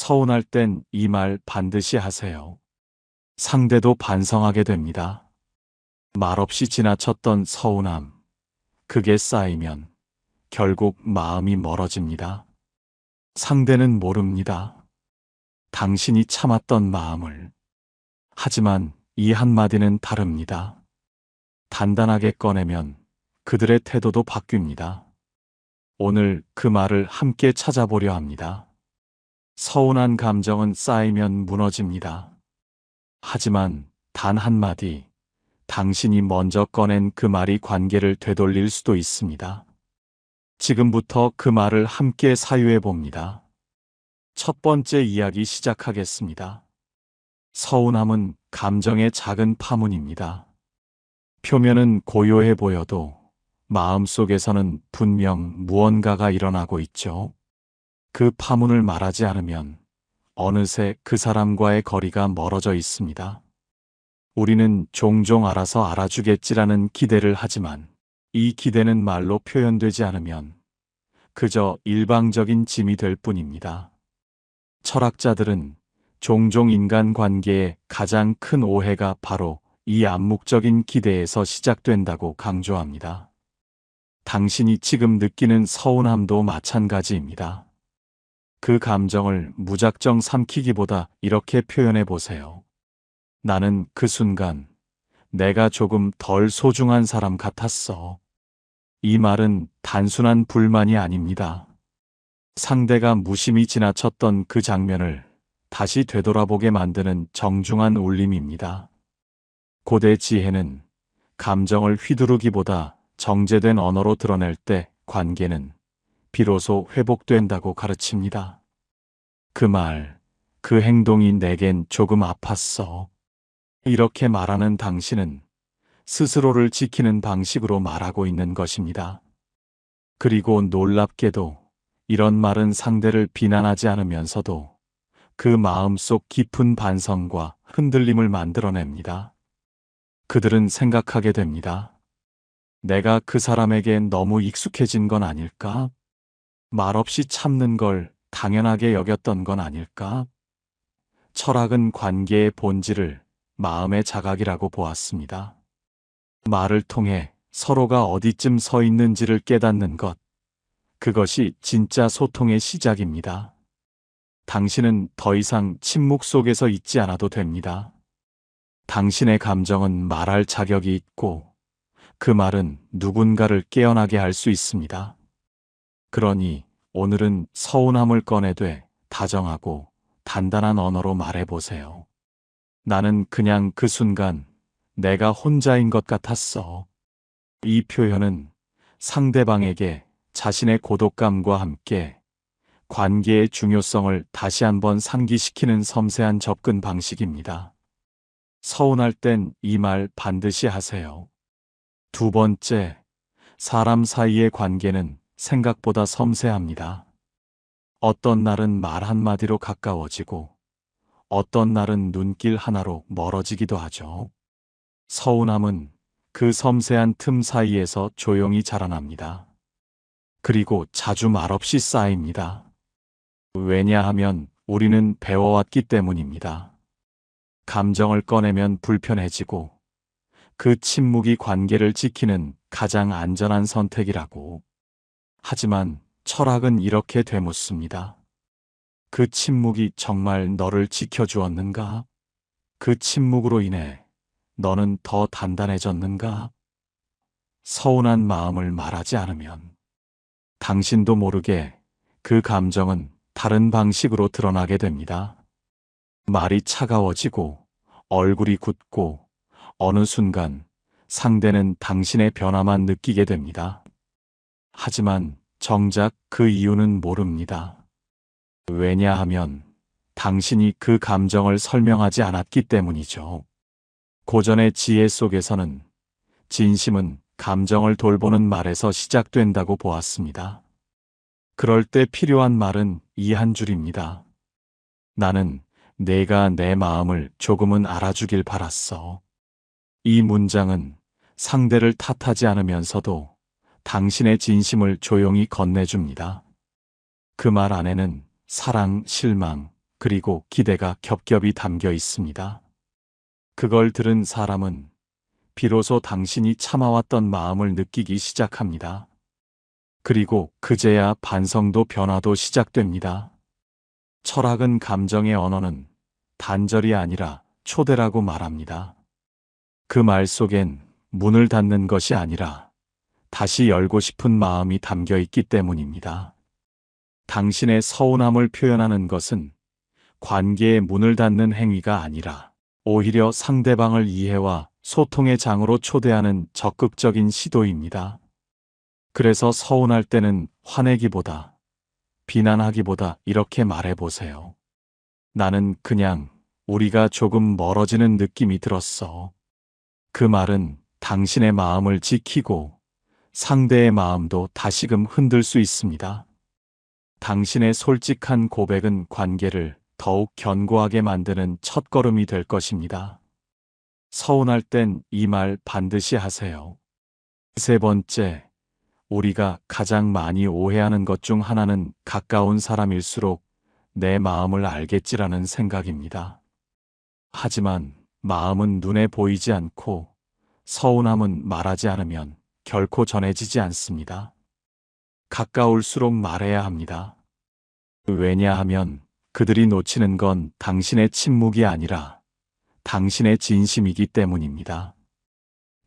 서운할 땐 이 말 반드시 하세요. 상대도 반성하게 됩니다. 말없이 지나쳤던 서운함, 그게 쌓이면 결국 마음이 멀어집니다. 상대는 모릅니다. 당신이 참았던 마음을. 하지만 이 한마디는 다릅니다. 단단하게 꺼내면 그들의 태도도 바뀝니다. 오늘 그 말을 함께 찾아보려 합니다. 서운한 감정은 쌓이면 무너집니다. 하지만 단 한마디, 당신이 먼저 꺼낸 그 말이 관계를 되돌릴 수도 있습니다. 지금부터 그 말을 함께 사유해 봅니다. 첫 번째 이야기 시작하겠습니다. 서운함은 감정의 작은 파문입니다. 표면은 고요해 보여도 마음속에서는 분명 무언가가 일어나고 있죠. 그 파문을 말하지 않으면 어느새 그 사람과의 거리가 멀어져 있습니다. 우리는 종종 알아서 알아주겠지라는 기대를 하지만 이 기대는 말로 표현되지 않으면 그저 일방적인 짐이 될 뿐입니다. 철학자들은 종종 인간관계의 가장 큰 오해가 바로 이 암묵적인 기대에서 시작된다고 강조합니다. 당신이 지금 느끼는 서운함도 마찬가지입니다. 그 감정을 무작정 삼키기보다 이렇게 표현해 보세요. 나는 그 순간 내가 조금 덜 소중한 사람 같았어. 이 말은 단순한 불만이 아닙니다. 상대가 무심히 지나쳤던 그 장면을 다시 되돌아보게 만드는 정중한 울림입니다. 고대 지혜는 감정을 휘두르기보다 정제된 언어로 드러낼 때 관계는 비로소 회복된다고 가르칩니다. 그 말, 그 행동이 내겐 조금 아팠어. 이렇게 말하는 당신은 스스로를 지키는 방식으로 말하고 있는 것입니다. 그리고 놀랍게도 이런 말은 상대를 비난하지 않으면서도 그 마음속 깊은 반성과 흔들림을 만들어냅니다. 그들은 생각하게 됩니다. 내가 그 사람에게 너무 익숙해진 건 아닐까? 말없이 참는 걸 당연하게 여겼던 건 아닐까? 철학은 관계의 본질을 마음의 자각이라고 보았습니다. 말을 통해 서로가 어디쯤 서 있는지를 깨닫는 것, 그것이 진짜 소통의 시작입니다. 당신은 더 이상 침묵 속에서 있지 않아도 됩니다. 당신의 감정은 말할 자격이 있고 그 말은 누군가를 깨어나게 할 수 있습니다. 그러니 오늘은 서운함을 꺼내되 다정하고 단단한 언어로 말해보세요. 나는 그냥 그 순간 내가 혼자인 것 같았어. 이 표현은 상대방에게 자신의 고독감과 함께 관계의 중요성을 다시 한번 상기시키는 섬세한 접근 방식입니다. 서운할 땐 이 말 반드시 하세요. 두 번째, 사람 사이의 관계는 생각보다 섬세합니다. 어떤 날은 말 한마디로 가까워지고 어떤 날은 눈길 하나로 멀어지기도 하죠. 서운함은 그 섬세한 틈 사이에서 조용히 자라납니다. 그리고 자주 말없이 쌓입니다. 왜냐하면 우리는 배워왔기 때문입니다. 감정을 꺼내면 불편해지고 그 침묵이 관계를 지키는 가장 안전한 선택이라고. 하지만 철학은 이렇게 되묻습니다. 그 침묵이 정말 너를 지켜주었는가? 그 침묵으로 인해 너는 더 단단해졌는가? 서운한 마음을 말하지 않으면 당신도 모르게 그 감정은 다른 방식으로 드러나게 됩니다. 말이 차가워지고 얼굴이 굳고 어느 순간 상대는 당신의 변화만 느끼게 됩니다. 하지만 정작 그 이유는 모릅니다. 왜냐하면 당신이 그 감정을 설명하지 않았기 때문이죠. 고전의 지혜 속에서는 진심은 감정을 돌보는 말에서 시작된다고 보았습니다. 그럴 때 필요한 말은 이 한 줄입니다. 나는 내가 내 마음을 조금은 알아주길 바랐어. 이 문장은 상대를 탓하지 않으면서도 당신의 진심을 조용히 건네줍니다. 그 말 안에는 사랑, 실망, 그리고 기대가 겹겹이 담겨 있습니다. 그걸 들은 사람은 비로소 당신이 참아왔던 마음을 느끼기 시작합니다. 그리고 그제야 반성도 변화도 시작됩니다. 철학은 감정의 언어는 단절이 아니라 초대라고 말합니다. 그 말 속엔 문을 닫는 것이 아니라 다시 열고 싶은 마음이 담겨 있기 때문입니다. 당신의 서운함을 표현하는 것은 관계의 문을 닫는 행위가 아니라 오히려 상대방을 이해와 소통의 장으로 초대하는 적극적인 시도입니다. 그래서 서운할 때는 화내기보다, 비난하기보다 이렇게 말해보세요. 나는 그냥 우리가 조금 멀어지는 느낌이 들었어. 그 말은 당신의 마음을 지키고 상대의 마음도 다시금 흔들 수 있습니다. 당신의 솔직한 고백은 관계를 더욱 견고하게 만드는 첫걸음이 될 것입니다. 서운할 땐 이 말 반드시 하세요. 세 번째, 우리가 가장 많이 오해하는 것 중 하나는 가까운 사람일수록 내 마음을 알겠지라는 생각입니다. 하지만 마음은 눈에 보이지 않고 서운함은 말하지 않으면 결코 전해지지 않습니다. 가까울수록 말해야 합니다. 왜냐하면 그들이 놓치는 건 당신의 침묵이 아니라 당신의 진심이기 때문입니다.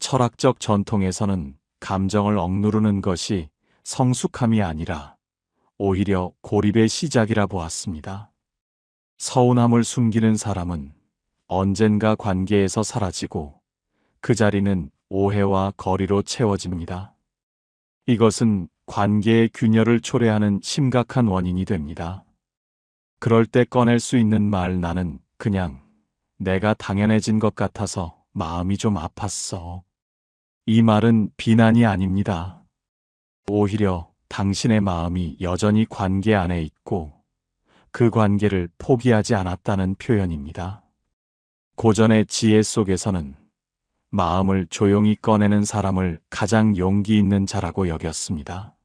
철학적 전통에서는 감정을 억누르는 것이 성숙함이 아니라 오히려 고립의 시작이라 보았습니다. 서운함을 숨기는 사람은 언젠가 관계에서 사라지고 그 자리는 오해와 거리로 채워집니다. 이것은 관계의 균열을 초래하는 심각한 원인이 됩니다. 그럴 때 꺼낼 수 있는 말 나는 그냥 내가 당연해진 것 같아서 마음이 좀 아팠어. 이 말은 비난이 아닙니다. 오히려 당신의 마음이 여전히 관계 안에 있고 그 관계를 포기하지 않았다는 표현입니다. 고전의 지혜 속에서는 마음을 조용히 꺼내는 사람을 가장 용기 있는 자라고 여겼습니다.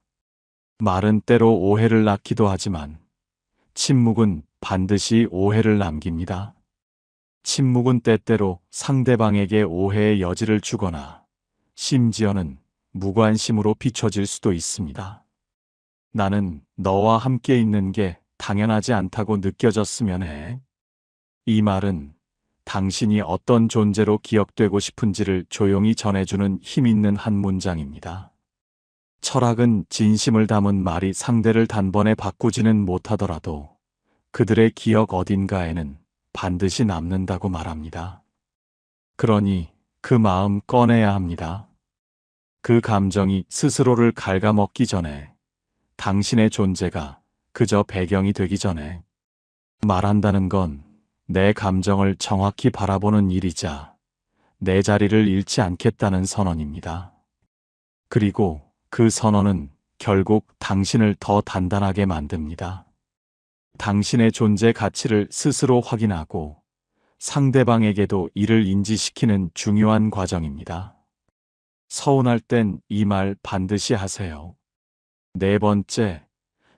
말은 때로 오해를 낳기도 하지만 침묵은 반드시 오해를 남깁니다. 침묵은 때때로 상대방에게 오해의 여지를 주거나 심지어는 무관심으로 비춰질 수도 있습니다. 나는 너와 함께 있는 게 당연하지 않다고 느껴졌으면 해. 이 말은 당신이 어떤 존재로 기억되고 싶은지를 조용히 전해주는 힘 있는 한 문장입니다. 철학은 진심을 담은 말이 상대를 단번에 바꾸지는 못하더라도 그들의 기억 어딘가에는 반드시 남는다고 말합니다. 그러니 그 마음 꺼내야 합니다. 그 감정이 스스로를 갉아먹기 전에, 당신의 존재가 그저 배경이 되기 전에. 말한다는 건 내 감정을 정확히 바라보는 일이자 내 자리를 잃지 않겠다는 선언입니다. 그리고 그 선언은 결국 당신을 더 단단하게 만듭니다. 당신의 존재 가치를 스스로 확인하고 상대방에게도 이를 인지시키는 중요한 과정입니다. 서운할 땐 이 말 반드시 하세요. 네 번째,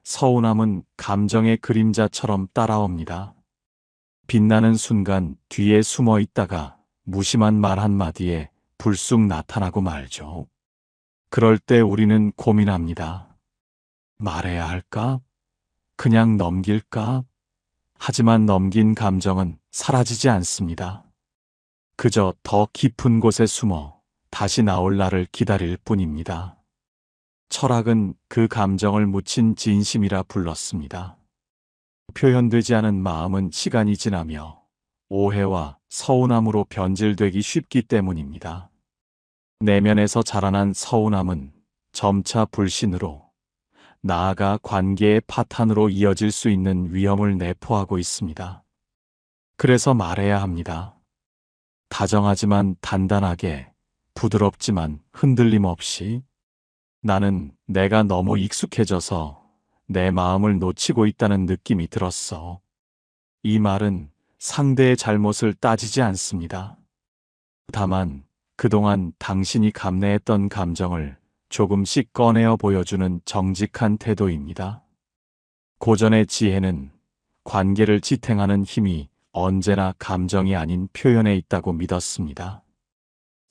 서운함은 감정의 그림자처럼 따라옵니다. 빛나는 순간 뒤에 숨어 있다가 무심한 말 한마디에 불쑥 나타나고 말죠. 그럴 때 우리는 고민합니다. 말해야 할까? 그냥 넘길까? 하지만 넘긴 감정은 사라지지 않습니다. 그저 더 깊은 곳에 숨어 다시 나올 날을 기다릴 뿐입니다. 철학은 그 감정을 묻힌 진심이라 불렀습니다. 표현되지 않은 마음은 시간이 지나며 오해와 서운함으로 변질되기 쉽기 때문입니다. 내면에서 자라난 서운함은 점차 불신으로, 나아가 관계의 파탄으로 이어질 수 있는 위험을 내포하고 있습니다. 그래서 말해야 합니다. 다정하지만 단단하게, 부드럽지만 흔들림 없이. 나는 내가 너무 익숙해져서 내 마음을 놓치고 있다는 느낌이 들었어. 이 말은 상대의 잘못을 따지지 않습니다. 다만 그동안 당신이 감내했던 감정을 조금씩 꺼내어 보여주는 정직한 태도입니다. 고전의 지혜는 관계를 지탱하는 힘이 언제나 감정이 아닌 표현에 있다고 믿었습니다.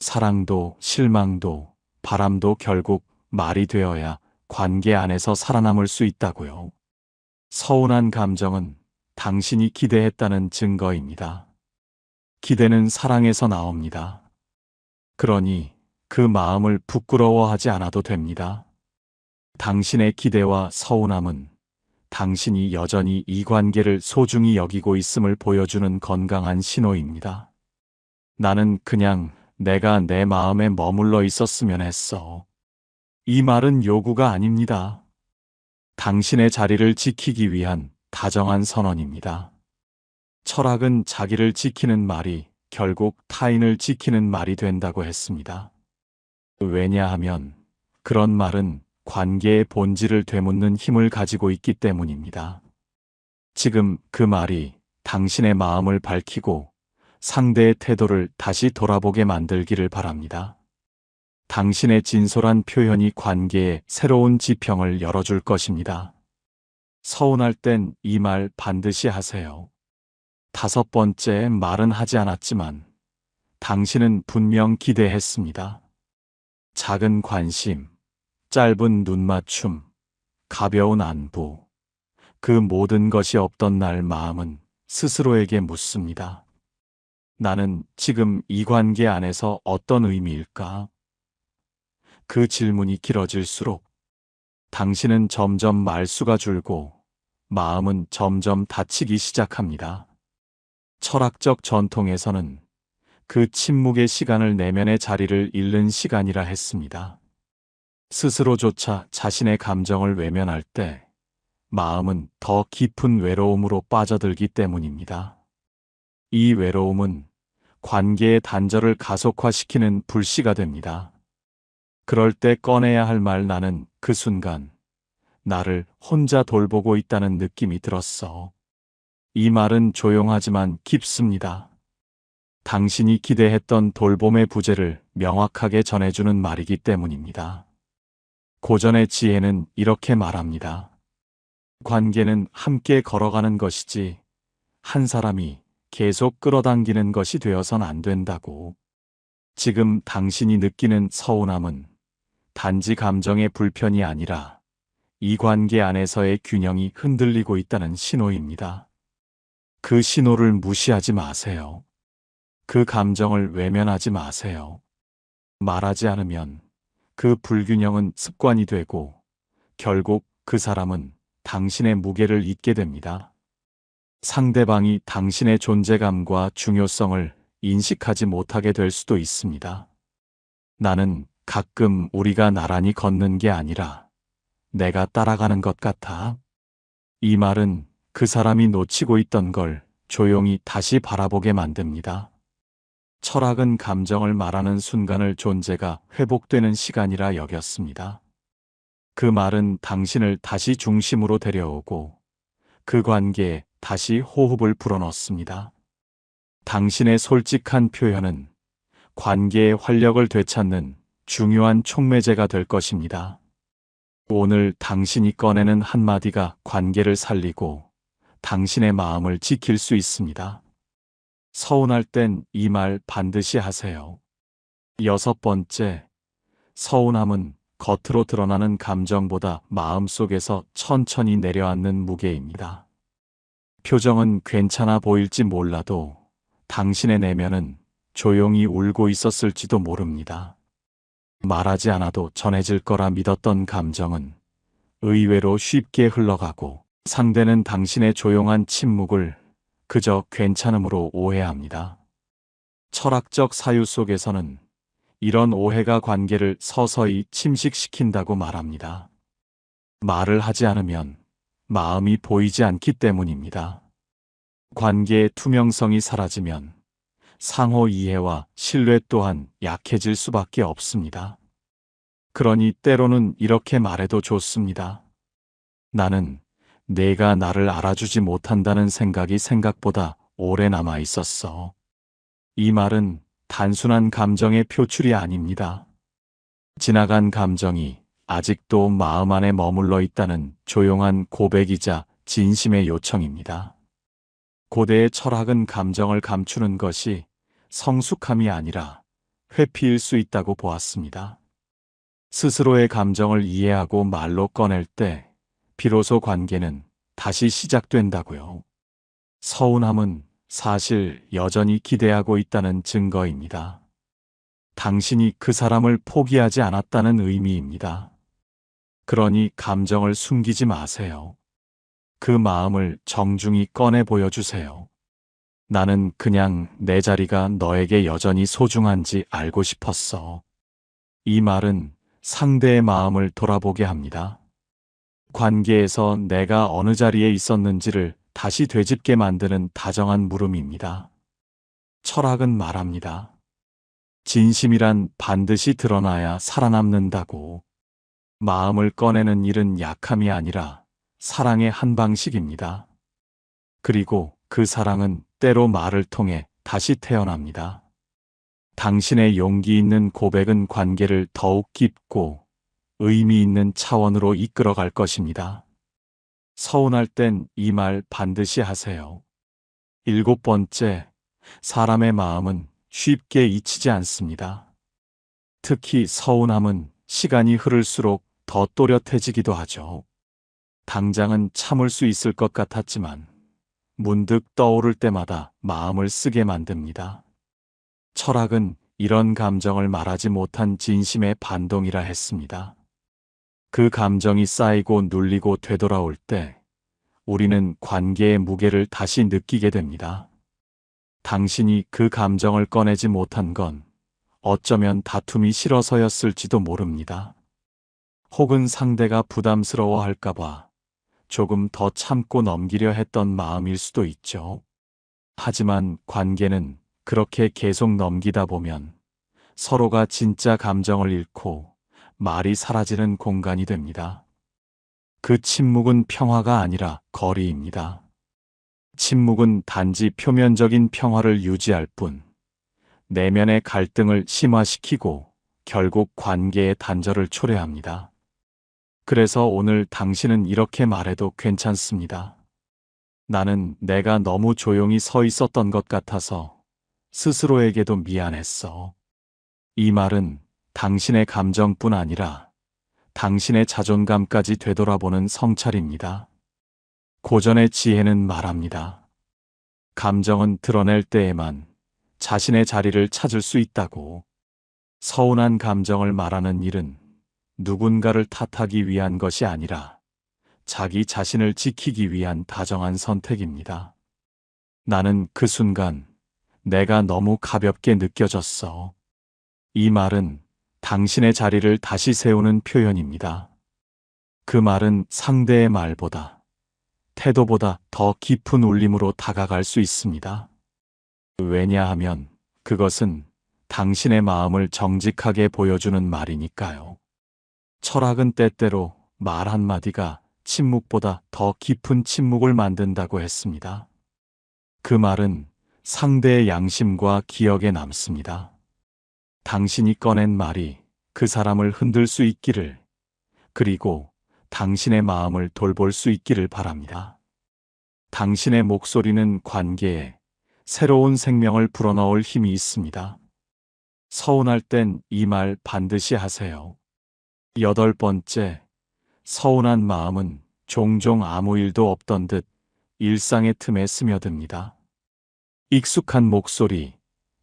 사랑도 실망도 바람도 결국 말이 되어야 관계 안에서 살아남을 수 있다고요. 서운한 감정은 당신이 기대했다는 증거입니다. 기대는 사랑에서 나옵니다. 그러니 그 마음을 부끄러워하지 않아도 됩니다. 당신의 기대와 서운함은 당신이 여전히 이 관계를 소중히 여기고 있음을 보여주는 건강한 신호입니다. 나는 그냥 내가 내 마음에 머물러 있었으면 했어. 이 말은 요구가 아닙니다. 당신의 자리를 지키기 위한 다정한 선언입니다. 철학은 자기를 지키는 말이 결국 타인을 지키는 말이 된다고 했습니다. 왜냐하면 그런 말은 관계의 본질을 되묻는 힘을 가지고 있기 때문입니다. 지금 그 말이 당신의 마음을 밝히고 상대의 태도를 다시 돌아보게 만들기를 바랍니다. 당신의 진솔한 표현이 관계에 새로운 지평을 열어줄 것입니다. 서운할 땐 이 말 반드시 하세요. 5번째 말은 하지 않았지만 당신은 분명 기대했습니다. 작은 관심, 짧은 눈맞춤, 가벼운 안부, 그 모든 것이 없던 날 마음은 스스로에게 묻습니다. 나는 지금 이 관계 안에서 어떤 의미일까? 그 질문이 길어질수록 당신은 점점 말수가 줄고 마음은 점점 다치기 시작합니다. 철학적 전통에서는 그 침묵의 시간을 내면의 자리를 잃는 시간이라 했습니다. 스스로조차 자신의 감정을 외면할 때 마음은 더 깊은 외로움으로 빠져들기 때문입니다. 이 외로움은 관계의 단절을 가속화시키는 불씨가 됩니다. 그럴 때 꺼내야 할 말 나는 그 순간 나를 혼자 돌보고 있다는 느낌이 들었어. 이 말은 조용하지만 깊습니다. 당신이 기대했던 돌봄의 부재를 명확하게 전해주는 말이기 때문입니다. 고전의 지혜는 이렇게 말합니다. 관계는 함께 걸어가는 것이지 한 사람이 계속 끌어당기는 것이 되어선 안 된다고. 지금 당신이 느끼는 서운함은 단지 감정의 불편이 아니라 이 관계 안에서의 균형이 흔들리고 있다는 신호입니다. 그 신호를 무시하지 마세요. 그 감정을 외면하지 마세요. 말하지 않으면 그 불균형은 습관이 되고 결국 그 사람은 당신의 무게를 잊게 됩니다. 상대방이 당신의 존재감과 중요성을 인식하지 못하게 될 수도 있습니다. 나는 가끔 우리가 나란히 걷는 게 아니라 내가 따라가는 것 같아. 이 말은 그 사람이 놓치고 있던 걸 조용히 다시 바라보게 만듭니다. 철학은 감정을 말하는 순간을 존재가 회복되는 시간이라 여겼습니다. 그 말은 당신을 다시 중심으로 데려오고 그 관계에 다시 호흡을 불어넣습니다. 당신의 솔직한 표현은 관계의 활력을 되찾는 중요한 촉매제가 될 것입니다. 오늘 당신이 꺼내는 한마디가 관계를 살리고 당신의 마음을 지킬 수 있습니다. 서운할 땐 이 말 반드시 하세요. 6번째, 서운함은 겉으로 드러나는 감정보다 마음속에서 천천히 내려앉는 무게입니다. 표정은 괜찮아 보일지 몰라도 당신의 내면은 조용히 울고 있었을지도 모릅니다. 말하지 않아도 전해질 거라 믿었던 감정은 의외로 쉽게 흘러가고 상대는 당신의 조용한 침묵을 그저 괜찮음으로 오해합니다. 철학적 사유 속에서는 이런 오해가 관계를 서서히 침식시킨다고 말합니다. 말을 하지 않으면 마음이 보이지 않기 때문입니다. 관계의 투명성이 사라지면 상호 이해와 신뢰 또한 약해질 수밖에 없습니다. 그러니 때로는 이렇게 말해도 좋습니다. 나는 내가 나를 알아주지 못한다는 생각이 생각보다 오래 남아 있었어. 이 말은 단순한 감정의 표출이 아닙니다. 지나간 감정이 아직도 마음 안에 머물러 있다는 조용한 고백이자 진심의 요청입니다. 고대의 철학은 감정을 감추는 것이 성숙함이 아니라 회피일 수 있다고 보았습니다. 스스로의 감정을 이해하고 말로 꺼낼 때 비로소 관계는 다시 시작된다고요. 서운함은 사실 여전히 기대하고 있다는 증거입니다. 당신이 그 사람을 포기하지 않았다는 의미입니다. 그러니 감정을 숨기지 마세요. 그 마음을 정중히 꺼내 보여주세요. 나는 그냥 내 자리가 너에게 여전히 소중한지 알고 싶었어. 이 말은 상대의 마음을 돌아보게 합니다. 관계에서 내가 어느 자리에 있었는지를 다시 되짚게 만드는 다정한 물음입니다. 철학은 말합니다. 진심이란 반드시 드러나야 살아남는다고. 마음을 꺼내는 일은 약함이 아니라 사랑의 한 방식입니다. 그리고 그 사랑은 때로 말을 통해 다시 태어납니다. 당신의 용기 있는 고백은 관계를 더욱 깊고 의미 있는 차원으로 이끌어갈 것입니다. 서운할 땐 이 말 반드시 하세요. 7번째, 사람의 마음은 쉽게 잊히지 않습니다. 특히 서운함은 시간이 흐를수록 더 또렷해지기도 하죠. 당장은 참을 수 있을 것 같았지만 문득 떠오를 때마다 마음을 쓰게 만듭니다. 철학은 이런 감정을 말하지 못한 진심의 반동이라 했습니다. 그 감정이 쌓이고 눌리고 되돌아올 때 우리는 관계의 무게를 다시 느끼게 됩니다. 당신이 그 감정을 꺼내지 못한 건 어쩌면 다툼이 싫어서였을지도 모릅니다. 혹은 상대가 부담스러워할까봐 조금 더 참고 넘기려 했던 마음일 수도 있죠. 하지만 관계는 그렇게 계속 넘기다 보면 서로가 진짜 감정을 잃고 말이 사라지는 공간이 됩니다. 그 침묵은 평화가 아니라 거리입니다. 침묵은 단지 표면적인 평화를 유지할 뿐, 내면의 갈등을 심화시키고 결국 관계의 단절을 초래합니다. 그래서 오늘 당신은 이렇게 말해도 괜찮습니다. 나는 내가 너무 조용히 서 있었던 것 같아서 스스로에게도 미안했어. 이 말은 당신의 감정뿐 아니라 당신의 자존감까지 되돌아보는 성찰입니다. 고전의 지혜는 말합니다. 감정은 드러낼 때에만 자신의 자리를 찾을 수 있다고. 서운한 감정을 말하는 일은 누군가를 탓하기 위한 것이 아니라 자기 자신을 지키기 위한 다정한 선택입니다. 나는 그 순간 내가 너무 가볍게 느껴졌어. 이 말은 당신의 자리를 다시 세우는 표현입니다. 그 말은 상대의 말보다, 태도보다 더 깊은 울림으로 다가갈 수 있습니다. 왜냐하면 그것은 당신의 마음을 정직하게 보여주는 말이니까요. 철학은 때때로 말 한마디가 침묵보다 더 깊은 침묵을 만든다고 했습니다. 그 말은 상대의 양심과 기억에 남습니다. 당신이 꺼낸 말이 그 사람을 흔들 수 있기를, 그리고 당신의 마음을 돌볼 수 있기를 바랍니다. 당신의 목소리는 관계에 새로운 생명을 불어넣을 힘이 있습니다. 서운할 땐 이 말 반드시 하세요. 8번째, 서운한 마음은 종종 아무 일도 없던 듯 일상의 틈에 스며듭니다. 익숙한 목소리,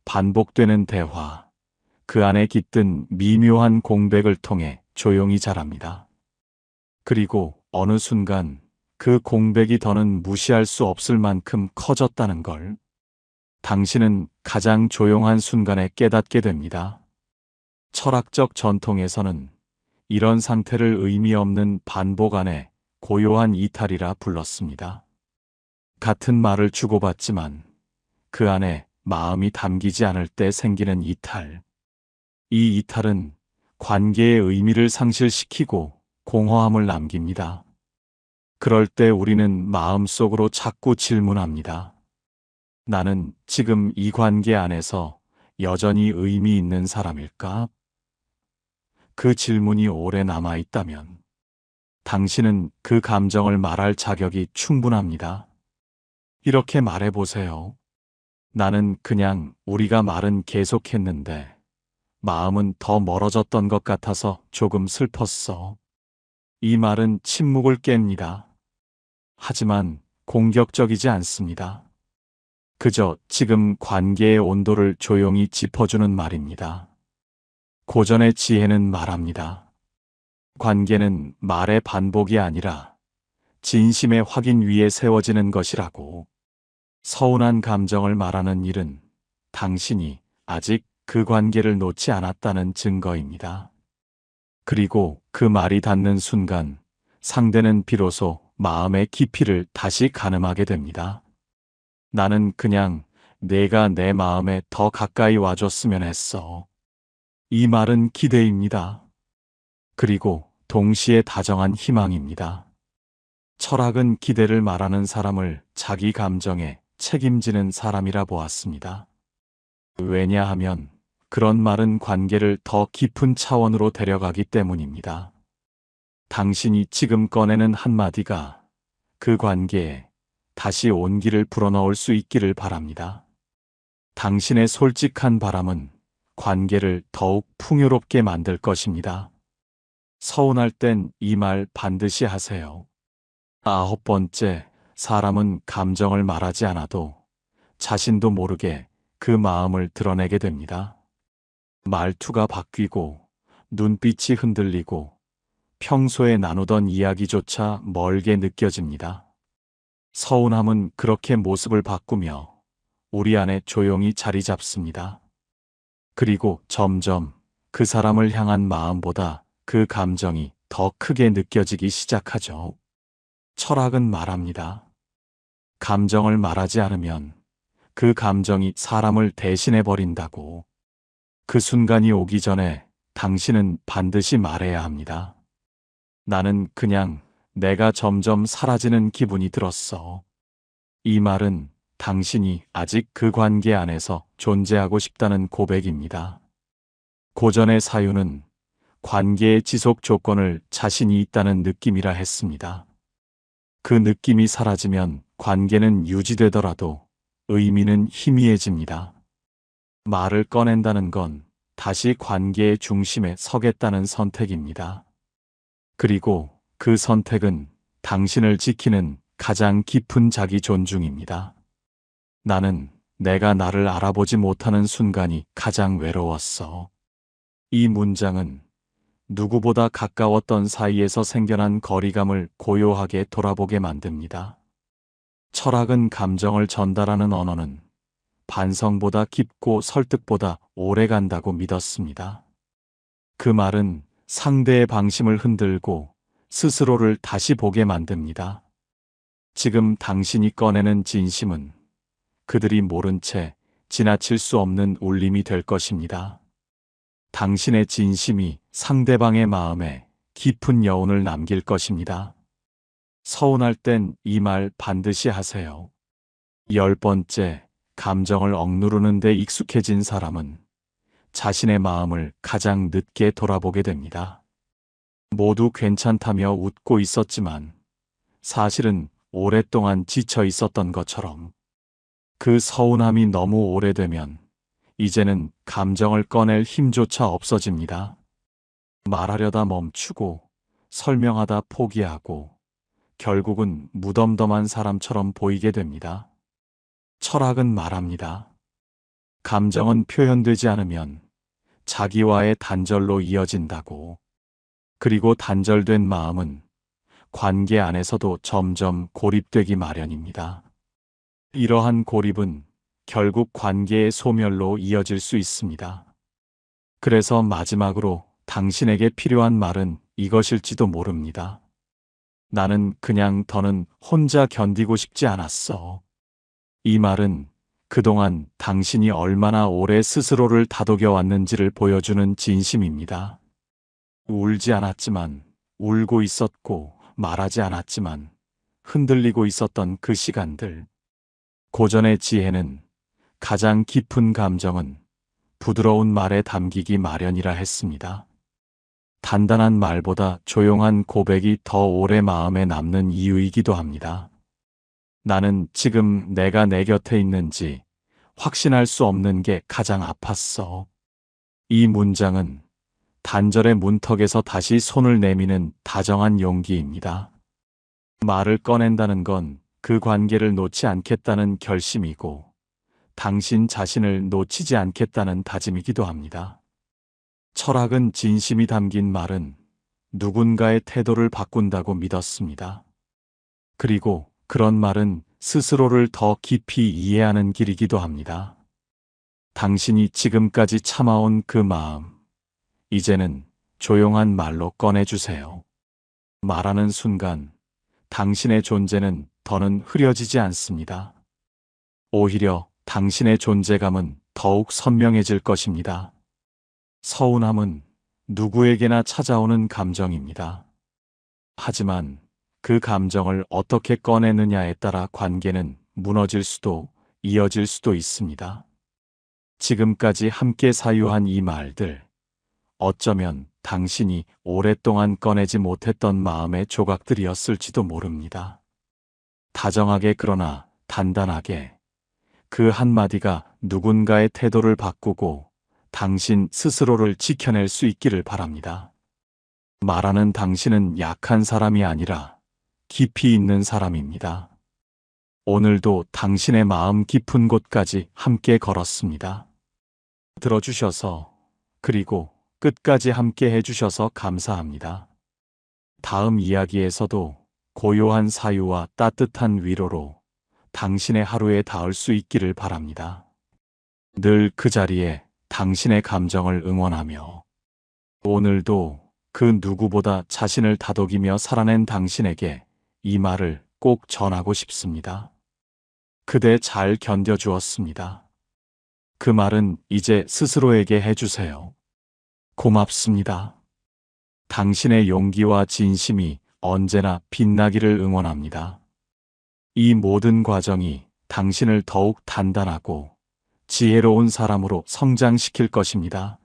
반복되는 대화, 그 안에 깃든 미묘한 공백을 통해 조용히 자랍니다. 그리고 어느 순간 그 공백이 더는 무시할 수 없을 만큼 커졌다는 걸 당신은 가장 조용한 순간에 깨닫게 됩니다. 철학적 전통에서는 이런 상태를 의미 없는 반복 안에 고요한 이탈이라 불렀습니다. 같은 말을 주고받지만 그 안에 마음이 담기지 않을 때 생기는 이탈. 이 이탈은 관계의 의미를 상실시키고 공허함을 남깁니다. 그럴 때 우리는 마음속으로 자꾸 질문합니다. 나는 지금 이 관계 안에서 여전히 의미 있는 사람일까? 그 질문이 오래 남아있다면 당신은 그 감정을 말할 자격이 충분합니다. 이렇게 말해보세요. 나는 그냥 우리가 말은 계속했는데 마음은 더 멀어졌던 것 같아서 조금 슬펐어. 이 말은 침묵을 깹니다. 하지만 공격적이지 않습니다. 그저 지금 관계의 온도를 조용히 짚어주는 말입니다. 고전의 지혜는 말합니다. 관계는 말의 반복이 아니라 진심의 확인 위에 세워지는 것이라고. 서운한 감정을 말하는 일은 당신이 아직 그 관계를 놓지 않았다는 증거입니다. 그리고 그 말이 닿는 순간 상대는 비로소 마음의 깊이를 다시 가늠하게 됩니다. 나는 그냥 내가 내 마음에 더 가까이 와줬으면 했어. 이 말은 기대입니다. 그리고 동시에 다정한 희망입니다. 철학은 기대를 말하는 사람을 자기 감정에 책임지는 사람이라 보았습니다. 왜냐하면 그런 말은 관계를 더 깊은 차원으로 데려가기 때문입니다. 당신이 지금 꺼내는 한마디가 그 관계에 다시 온기를 불어넣을 수 있기를 바랍니다. 당신의 솔직한 바람은 관계를 더욱 풍요롭게 만들 것입니다. 서운할 땐 이 말 반드시 하세요. 9번째, 사람은 감정을 말하지 않아도 자신도 모르게 그 마음을 드러내게 됩니다. 말투가 바뀌고 눈빛이 흔들리고 평소에 나누던 이야기조차 멀게 느껴집니다. 서운함은 그렇게 모습을 바꾸며 우리 안에 조용히 자리 잡습니다. 그리고 점점 그 사람을 향한 마음보다 그 감정이 더 크게 느껴지기 시작하죠. 철학은 말합니다. 감정을 말하지 않으면 그 감정이 사람을 대신해 버린다고. 그 순간이 오기 전에 당신은 반드시 말해야 합니다. 나는 그냥 내가 점점 사라지는 기분이 들었어. 이 말은 당신이 아직 그 관계 안에서 존재하고 싶다는 고백입니다. 고전의 사유는 관계의 지속 조건을 자신이 있다는 느낌이라 했습니다. 그 느낌이 사라지면 관계는 유지되더라도 의미는 희미해집니다. 말을 꺼낸다는 건 다시 관계의 중심에 서겠다는 선택입니다. 그리고 그 선택은 당신을 지키는 가장 깊은 자기 존중입니다. 나는 내가 나를 알아보지 못하는 순간이 가장 외로웠어. 이 문장은 누구보다 가까웠던 사이에서 생겨난 거리감을 고요하게 돌아보게 만듭니다. 철학은 감정을 전달하는 언어는 반성보다 깊고 설득보다 오래 간다고 믿었습니다. 그 말은 상대의 방심을 흔들고 스스로를 다시 보게 만듭니다. 지금 당신이 꺼내는 진심은 그들이 모른 채 지나칠 수 없는 울림이 될 것입니다. 당신의 진심이 상대방의 마음에 깊은 여운을 남길 것입니다. 서운할 땐 이 말 반드시 하세요. 10번째, 감정을 억누르는 데 익숙해진 사람은 자신의 마음을 가장 늦게 돌아보게 됩니다. 모두 괜찮다며 웃고 있었지만 사실은 오랫동안 지쳐 있었던 것처럼. 그 서운함이 너무 오래되면 이제는 감정을 꺼낼 힘조차 없어집니다. 말하려다 멈추고 설명하다 포기하고 결국은 무덤덤한 사람처럼 보이게 됩니다. 철학은 말합니다. 감정은 표현되지 않으면 자기와의 단절로 이어진다고. 그리고 단절된 마음은 관계 안에서도 점점 고립되기 마련입니다. 이러한 고립은 결국 관계의 소멸로 이어질 수 있습니다. 그래서 마지막으로 당신에게 필요한 말은 이것일지도 모릅니다. 나는 그냥 더는 혼자 견디고 싶지 않았어. 이 말은 그동안 당신이 얼마나 오래 스스로를 다독여 왔는지를 보여주는 진심입니다. 울지 않았지만 울고 있었고 말하지 않았지만 흔들리고 있었던 그 시간들. 고전의 지혜는 가장 깊은 감정은 부드러운 말에 담기기 마련이라 했습니다. 단단한 말보다 조용한 고백이 더 오래 마음에 남는 이유이기도 합니다. 나는 지금 내가 내 곁에 있는지 확신할 수 없는 게 가장 아팠어. 이 문장은 단절의 문턱에서 다시 손을 내미는 다정한 용기입니다. 말을 꺼낸다는 건 그 관계를 놓지 않겠다는 결심이고 당신 자신을 놓치지 않겠다는 다짐이기도 합니다. 철학은 진심이 담긴 말은 누군가의 태도를 바꾼다고 믿었습니다. 그리고 그런 말은 스스로를 더 깊이 이해하는 길이기도 합니다. 당신이 지금까지 참아온 그 마음, 이제는 조용한 말로 꺼내주세요. 말하는 순간 당신의 존재는 더는 흐려지지 않습니다. 오히려 당신의 존재감은 더욱 선명해질 것입니다. 서운함은 누구에게나 찾아오는 감정입니다. 하지만 그 감정을 어떻게 꺼내느냐에 따라 관계는 무너질 수도 이어질 수도 있습니다. 지금까지 함께 사유한 이 말들, 어쩌면 당신이 오랫동안 꺼내지 못했던 마음의 조각들이었을지도 모릅니다. 다정하게 그러나 단단하게 그 한마디가 누군가의 태도를 바꾸고 당신 스스로를 지켜낼 수 있기를 바랍니다. 말하는 당신은 약한 사람이 아니라 깊이 있는 사람입니다. 오늘도 당신의 마음 깊은 곳까지 함께 걸었습니다. 들어주셔서 그리고 끝까지 함께 해주셔서 감사합니다. 다음 이야기에서도 고요한 사유와 따뜻한 위로로 당신의 하루에 닿을 수 있기를 바랍니다. 늘 그 자리에 당신의 감정을 응원하며 오늘도 그 누구보다 자신을 다독이며 살아낸 당신에게 이 말을 꼭 전하고 싶습니다. 그대 잘 견뎌주었습니다. 그 말은 이제 스스로에게 해주세요. 고맙습니다. 당신의 용기와 진심이 언제나 빛나기를 응원합니다. 이 모든 과정이 당신을 더욱 단단하고 지혜로운 사람으로 성장시킬 것입니다.